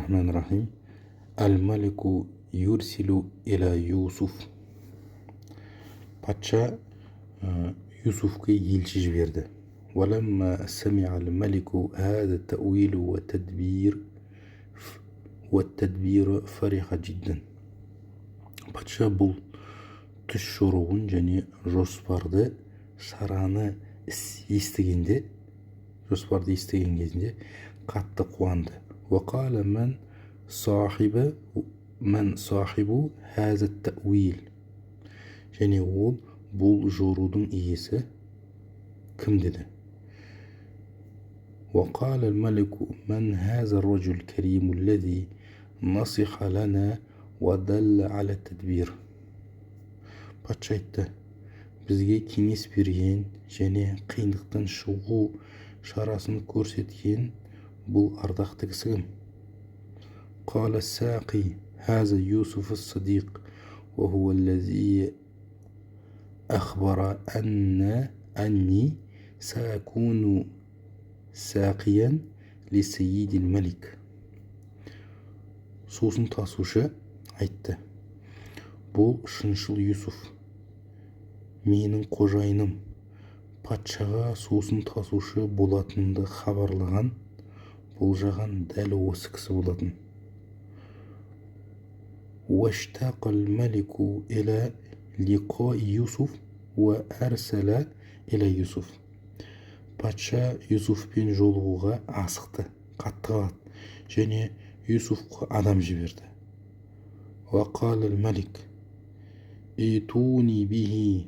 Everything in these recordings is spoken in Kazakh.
Bismillahirrahmanirrahim. Al-Maliku yursilu ila Yusuf. Патша Юсуфқа елші жіберді. وَلَمَّا سَمِعَ الْمَلِكُ هَذَا التَّأْوِيلُ وَالتَّدْبِيرَ فَرِحَ جِدًّا. Патша бұл түс жоруын және жоспарды шараны естіген кезінде қатты қуанды. وَقَالَ مَنْ صَاحِبُ هَذَا التَّأْوِيلِ. және ол бұл жорудың иесі кім деді. وَقَالَ الْمَلِكُ مَنْ هَذَا الرَّجُلُ الْكَرِيمُ الَّذِي نَصِحَ لَنَا وَدَلَّ عَلَى التَّدْبِيرِ. Патша айтты, бізге кеңес берген және қиындықтан шығу шарасын көрсеткен бұл ардақты кісі кім? قال الساقي هذا يوسف الصديق وهو الذي أخبر أني سأكون ساقيا لسيد الملك. Сусын тасушы айтты, бұл шыншыл Юсуф, менің қожайыным, патшаға сусын тасушы болатынымды хабарлаған, болжаған дәл осы кісі болатын. واشتاق الملك إلى لقاء يوسف وأرسل إلى يوسف. Патша Юсуфпен жолығуға асықты, қатты қалды, және Юсуфқа адам жіберді. وقال الملك ائتوني به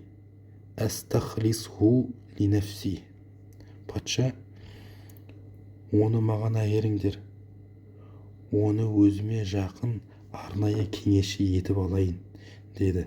أستخلصه لنفسي. Патша, оны маған әкеліңдер, оны өзіме жақын арнайы кеңесші етіп алайын деді.